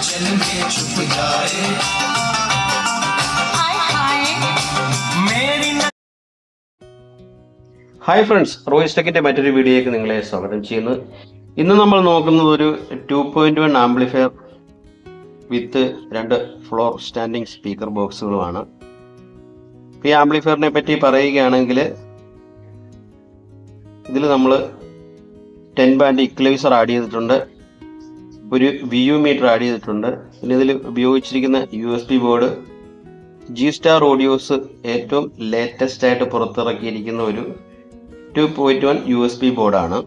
आंचल में छुप जाए। ഹായ് ഫ്രണ്ട്സ്, റോയിസ് ടെക്കിൻ്റെ മറ്റൊരു വീഡിയോയ്ക്ക് നിങ്ങളെ സ്വാഗതം ചെയ്യുന്നു. ഇന്ന് നമ്മൾ നോക്കുന്നത് ഒരു 2.1 amplifier with 2 floor standing speaker ബോക്സുകളുമാണ്. ഈ ആംപ്ലിഫയറിനെ പറ്റി പറയുകയാണെങ്കിൽ ഇതിൽ നമ്മൾ 10 ബാൻഡ് ഇക്വലൈസർ ആഡ് ചെയ്തിട്ടുണ്ട്, ഒരു VU മീറ്റർ ആഡ് ചെയ്തിട്ടുണ്ട്. പിന്നെ ഇതിൽ ഉപയോഗിച്ചിരിക്കുന്ന USB ബോർഡ് G-Star ഓഡിയോസ് ഏറ്റവും ലേറ്റസ്റ്റ് ആയിട്ട് പുറത്തിറക്കിയിരിക്കുന്ന ഒരു 2.1 USB ബോർഡാണ്.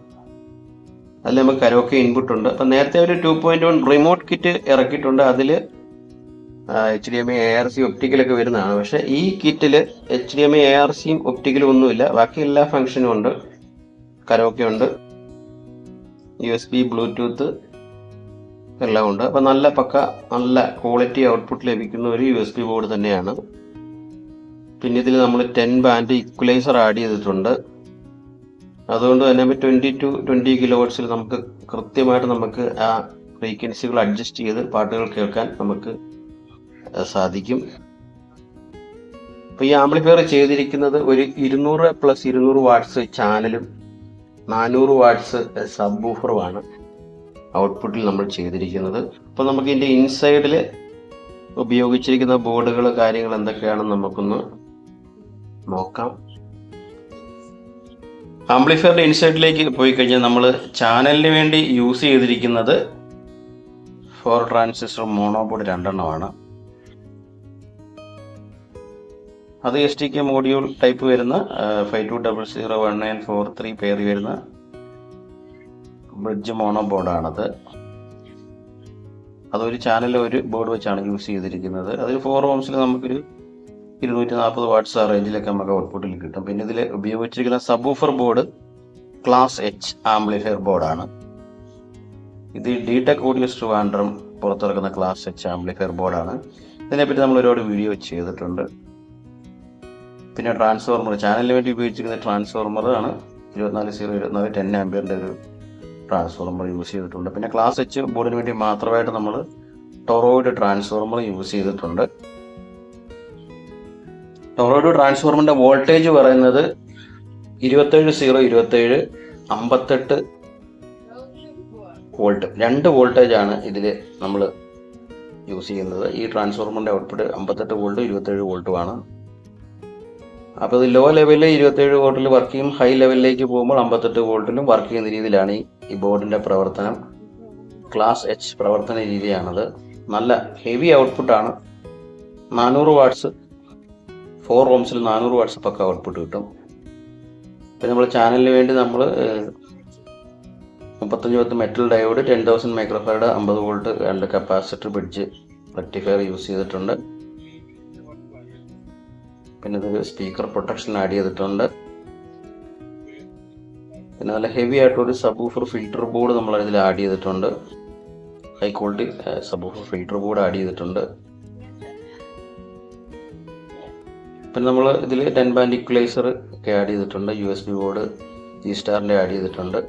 അതിൽ നമുക്ക് കരോക്കെ ഇൻപുട്ട് ഉണ്ട്. അപ്പം നേരത്തെ ഒരു 2.1 റിമോട്ട് കിറ്റ് ഇറക്കിയിട്ടുണ്ട്. അതിൽ HDMI ARC ഒപ്റ്റിക്കലൊക്കെ വരുന്നതാണ്. പക്ഷേ ഈ കിറ്റിൽ HDMI ARCയും ഒപ്റ്റിക്കലും ഒന്നുമില്ല. ബാക്കി എല്ലാ ഫംഗ്ഷനും ഉണ്ട്. കരോക്കെ ഉണ്ട്, USB ബ്ലൂടൂത്ത് എല്ലാം ഉണ്ട്. അപ്പം നല്ല ക്വാളിറ്റി ഔട്ട്പുട്ട് ലഭിക്കുന്ന ഒരു USB ബോർഡ് തന്നെയാണ്. പിന്നെ ഇതിൽ നമ്മൾ 10 ബാൻഡ് ഇക്വലൈസർ ആഡ് ചെയ്തിട്ടുണ്ട്. അതുകൊണ്ട് തന്നെ 20 to 20 കിലോഹെർട്സിൽ നമുക്ക് കൃത്യമായിട്ട് നമുക്ക് ആ ഫ്രീക്വൻസികൾ അഡ്ജസ്റ്റ് ചെയ്ത് പാട്ടുകൾ കേൾക്കാൻ നമുക്ക് സാധിക്കും. അപ്പോൾ ഈ ആംപ്ലിഫയർ ചെയ്തിരിക്കുന്നത് ഒരു 200+200 വാട്ട്സ് ചാനലും 400 വാട്ട്സ് സബ് വൂഫറുമാണ് ഔട്ട്പുട്ടിൽ നമ്മൾ ചെയ്തിരിക്കുന്നത്. അപ്പോൾ നമുക്ക് ഇതിൻ്റെ ഇൻസൈഡിൽ ഉപയോഗിച്ചിരിക്കുന്ന ബോർഡുകൾ കാര്യങ്ങൾ എന്തൊക്കെയാണെന്ന് നമുക്കൊന്ന് നോക്കാം. ആംപ്ലിഫയറിൻ്റെ ഇൻസൈഡിലേക്ക് പോയി കഴിഞ്ഞാൽ നമ്മൾ ചാനലിന് വേണ്ടി യൂസ് ചെയ്തിരിക്കുന്നത് 4 ട്രാൻസിസ്റ്റർ മോണോ ബോർഡ് 2 എണ്ണമാണ്. അത് STK മോഡ്യൂൾ ടൈപ്പ് വരുന്ന 52001943 പേര് വരുന്ന ബ്രിഡ്ജ് മോണോ ബോർഡാണത്. അതൊരു ചാനലിൽ ഒരു ബോർഡ് വെച്ചാണ് യൂസ് ചെയ്തിരിക്കുന്നത്. അതിൽ 4 ohms നമുക്കൊരു 240 വാട്ട്സ് ആ റേഞ്ചിലൊക്കെ നമുക്ക് ഔട്ട്പുട്ടിൽ കിട്ടും. പിന്നെ ഇതിൽ ഉപയോഗിച്ചിരിക്കുന്ന sub woofer board class H amplifier ബോർഡാണ്. ഇത് DTech ഓഡിയോ ട്രിവാൻഡ്രം പുറത്തിറക്കുന്ന ക്ലാസ് H ആംപ്ലിഫയർ ബോർഡാണ്. ഇതിനെപ്പറ്റി നമ്മൾ ഒരുപാട് വീഡിയോ ചെയ്തിട്ടുണ്ട്. പിന്നെ ട്രാൻസ്ഫോർമർ, ചാനലിന് വേണ്ടി ഉപയോഗിച്ചിരിക്കുന്ന ട്രാൻസ്ഫോർമർ ആണ് 24024 10 ആംപിയറിൻ്റെ ഒരു ട്രാൻസ്ഫോർമർ യൂസ് ചെയ്തിട്ടുണ്ട്. പിന്നെ ക്ലാസ് H ബോർഡിന് വേണ്ടി മാത്രമായിട്ട് നമ്മൾ ടൊറോയിഡ് ട്രാൻസ്ഫോർമർ യൂസ് ചെയ്തിട്ടുണ്ട്. ടൊറോയിഡ് ട്രാൻസ്ഫോർമറിൻ്റെ വോൾട്ടേജ് പറയുന്നത് 27 58 വോൾട്ട്, 2 വോൾട്ടേജാണ് ഇതിൽ നമ്മൾ യൂസ് ചെയ്യുന്നത്. ഈ ട്രാൻസ്ഫോർമറിൻ്റെ ഔട്ട്പുട്ട് 58 വോൾട്ട് 27 വോൾട്ടുമാണ്. അപ്പോൾ ഇത് ലോ ലെവലിൽ 27 വോൾട്ടിൽ വർക്ക് ചെയ്യും, ഹൈ ലെവലിലേക്ക് പോകുമ്പോൾ 58 വോൾട്ടിലും വർക്ക് ചെയ്യുന്ന രീതിയിലാണ് ഈ ബോർഡിൻ്റെ പ്രവർത്തനം. ക്ലാസ് H പ്രവർത്തന രീതിയാണത്. നല്ല ഹെവി ഔട്ട്പുട്ടാണ്. 400 വാട്ട്സ് 4 ohmsൽ 400 വാട്ട്സ് പക്ക ഔട്ട്പുട്ട് കിട്ടും. പിന്നെ നമ്മൾ ചാനലിന് വേണ്ടി നമ്മൾ 35 metal diode 10,000 microfarad 50 volt 2 capacitor bridge rectifier use ചെയ്തിട്ടുണ്ട്. പിന്നെ ഇതൊരു സ്പീക്കർ പ്രൊട്ടക്ഷൻ ആഡ് ചെയ്തിട്ടുണ്ട്. പിന്നെ നല്ല ഹെവി ആയിട്ടൊരു സബ് വൂഫർ ഫിൽറ്റർ ബോർഡ് നമ്മൾ ഇതിൽ ആഡ് ചെയ്തിട്ടുണ്ട്. High quality sub woofer filter board add ചെയ്തിട്ടുണ്ട്. പിന്നെ നമ്മൾ ഇതിൽ 10 ബാൻഡ് ഇക്വലൈസർ ഒക്കെ ആഡ് ചെയ്തിട്ടുണ്ട്. USB ബോർഡ് G-Starൻ്റെ ആഡ് ചെയ്തിട്ടുണ്ട്.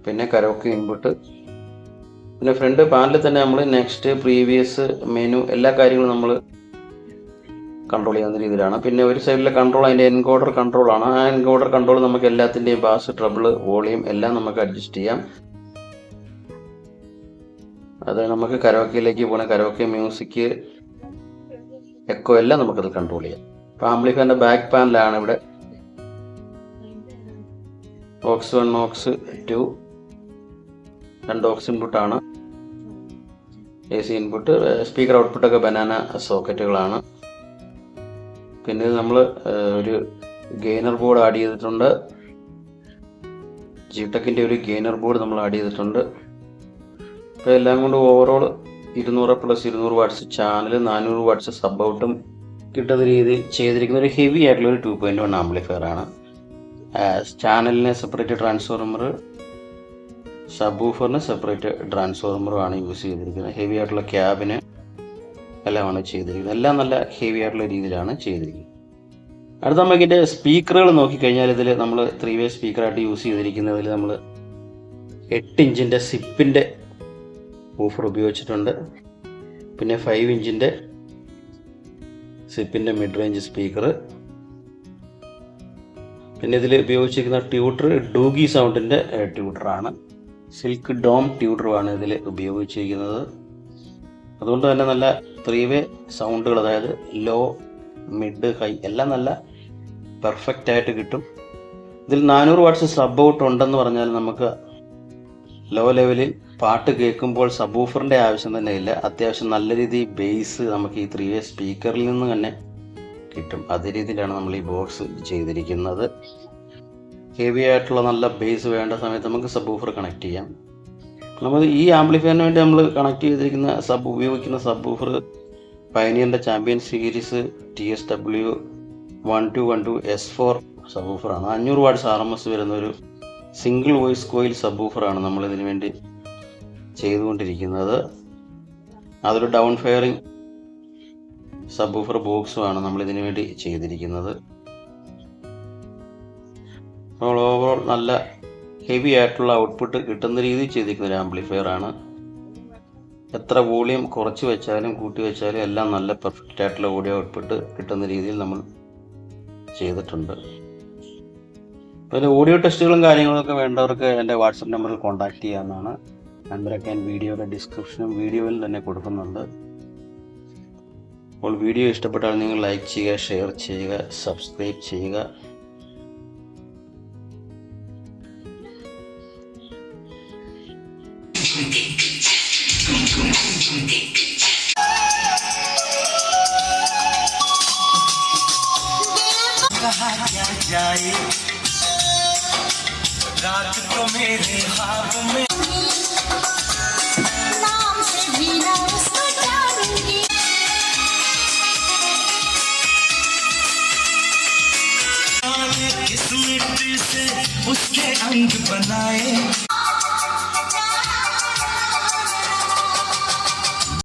പിന്നെ കരോക്കെ ഇൻപുട്ട്. പിന്നെ ഫ്രണ്ട് പാനലിൽ തന്നെ നമ്മൾ നെക്സ്റ്റ്, പ്രീവിയസ്, മെനു എല്ലാ കാര്യങ്ങളും നമ്മൾ കൺട്രോൾ ചെയ്യുന്ന രീതിയിലാണ്. പിന്നെ ഒരു സൈഡിലെ കൺട്രോൾ അതിൻ്റെ എൻകോഡർ കൺട്രോളാണ്. ആ എൻകോഡർ കൺട്രോൾ നമുക്ക് എല്ലാത്തിൻ്റെയും ബാസ്, ട്രബിൾ, വോളിയം എല്ലാം നമുക്ക് അഡ്ജസ്റ്റ് ചെയ്യാം. അത് നമുക്ക് കരോക്കയിലേക്ക് പോകണം, കരോക്കെ, മ്യൂസിക്, എക്കോ എല്ലാം നമുക്കത് കൺട്രോൾ ചെയ്യാം. ഇപ്പോൾ ആംപ്ലിഫയറിൻ്റെ ബാക്ക് പാനലാണ് ഇവിടെ OX 1 OX 2 2 OX ഇൻപുട്ടാണ്. AC ഇൻപുട്ട്, സ്പീക്കർ ഔട്ട്പുട്ടൊക്കെ ബനാന സോക്കറ്റുകളാണ്. പിന്നെ നമ്മൾ ഒരു ഗെയിനർ ബോർഡ് ആഡ് ചെയ്തിട്ടുണ്ട്. G-Techൻ്റെ ഒരു ഗെയിനർ ബോർഡ് നമ്മൾ ആഡ് ചെയ്തിട്ടുണ്ട്. അപ്പോൾ എല്ലാം കൊണ്ട് overall 200+200 watts channel 400 watts sub ഔട്ടും കിട്ടുന്ന രീതിയിൽ ചെയ്തിരിക്കുന്ന ഒരു ഹെവി ആയിട്ടുള്ള ഒരു 2.1 ആംപ്ലിഫയർ ആണ്. ചാനലിന് സെപ്പറേറ്റ് ട്രാൻസ്ഫോർമർ, സബ് വൂഫറിന് സെപ്പറേറ്റ് ട്രാൻസ്ഫോർമറുമാണ് യൂസ് ചെയ്തിരിക്കുന്നത്. ഹെവി ആയിട്ടുള്ള ക്യാബിന് എല്ലാമാണ് ചെയ്തിരിക്കുന്നത്. എല്ലാം നല്ല ഹെവി ആയിട്ടുള്ള രീതിയിലാണ് ചെയ്തിരിക്കുന്നത്. അടുത്ത നമുക്ക് ഇതിൻ്റെ സ്പീക്കറുകൾ നോക്കിക്കഴിഞ്ഞാൽ ഇതിൽ നമ്മൾ 3 വേ സ്പീക്കറായിട്ട് യൂസ് ചെയ്തിരിക്കുന്നതിൽ നമ്മൾ 8 ഇഞ്ചിൻ്റെ സിപ്പിൻ്റെ വൂഫർ ഉപയോഗിച്ചിട്ടുണ്ട്. പിന്നെ 5 ഇഞ്ചിൻ്റെ സിപ്പിൻ്റെ മിഡ് റേഞ്ച് സ്പീക്കർ. പിന്നെ ഇതിൽ ഉപയോഗിച്ചിരിക്കുന്ന ട്യൂട്ടർ ഡൂഗി സൗണ്ടിൻ്റെ ട്യൂട്ടറാണ്. സിൽക്ക് ഡോം ട്യൂട്ടറുമാണ് ഇതിൽ ഉപയോഗിച്ചിരിക്കുന്നത്. അതുകൊണ്ട് തന്നെ നല്ല 3-വേ സൗണ്ടുകൾ, അതായത് ലോ, മിഡ്, ഹൈ എല്ലാം നല്ല പെർഫെക്റ്റ് ആയിട്ട് കിട്ടും. ഇതിൽ 400 വാട്ട്സ് സബ് ഔട്ട് ഉണ്ടെന്ന് പറഞ്ഞാൽ നമുക്ക് ലോ ലെവലിൽ പാട്ട് കേൾക്കുമ്പോൾ സബ് വൂഫറിൻ്റെ ആവശ്യം തന്നെ ഇല്ല. അത്യാവശ്യം നല്ല രീതിയിൽ ബേസ് നമുക്ക് ഈ 3-വേ സ്പീക്കറിൽ നിന്ന് തന്നെ കിട്ടും. അതേ രീതിയിലാണ് നമ്മൾ ഈ ബോക്സ് ചെയ്തിരിക്കുന്നത്. ഹെവി ആയിട്ടുള്ള നല്ല ബേസ് വേണ്ട സമയത്ത് നമുക്ക് സബ് വൂഫർ കണക്ട് ചെയ്യാം. നമ്മൾ ഈ ആംപ്ലിഫയറിന് വേണ്ടി നമ്മൾ കണക്ട് ചെയ്തിരിക്കുന്ന ഉപയോഗിക്കുന്ന സബ് വൂഫർ പയനിയറിൻ്റെ ചാമ്പ്യൻ സീരീസ് TSW1212 S4 സബ് വൂഫറാണ്. 500 വാട്ട്സ് RMS വരുന്ന ഒരു സിംഗിൾ വോയിസ് കോയിൽ സബ് വൂഫറാണ് നമ്മളിതിന് വേണ്ടി ചെയ്തുകൊണ്ടിരിക്കുന്നത്. അതൊരു ഡൗൺ ഫെയറിംഗ് സബ് വൂഫർ ബോക്സുമാണ് നമ്മളിതിന് വേണ്ടി ചെയ്തിരിക്കുന്നത്. അപ്പോൾ ഓവറോൾ നല്ല ഹെവി ആയിട്ടുള്ള ഔട്ട്പുട്ട് കിട്ടുന്ന രീതിയിൽ ചെയ്തിരിക്കുന്ന ഒരു ആംപ്ലിഫയർ ആണ്. എത്ര വോളിയം കുറച്ച് വെച്ചാലും കൂട്ടി വെച്ചാലും എല്ലാം നല്ല പെർഫെക്റ്റ് ആയിട്ടുള്ള ഓഡിയോ ഔട്ട്പുട്ട് കിട്ടുന്ന രീതിയിൽ നമ്മൾ ചെയ്തിട്ടുണ്ട്. അതിൽ ഓഡിയോ ടെസ്റ്റുകളും കാര്യങ്ങളൊക്കെ വേണ്ടവർക്ക് എൻ്റെ വാട്സപ്പ് നമ്പറിൽ കോൺടാക്ട് ചെയ്യാവുന്നതാണ്. നമ്പറൊക്കെ ഞാൻ വീഡിയോയുടെ ഡിസ്ക്രിപ്ഷനും വീഡിയോയിൽ തന്നെ കൊടുക്കുന്നുണ്ട്. അപ്പോൾ വീഡിയോ ഇഷ്ടപ്പെട്ടാൽ നിങ്ങൾ ലൈക്ക് ചെയ്യുക, ഷെയർ ചെയ്യുക, സബ്സ്ക്രൈബ് ചെയ്യുക. कहा क्या जाए रात को मेरे ख्वाब में नाम से भी ना उसको जानूंगी किस मिट्टी से उसके अंग बनाए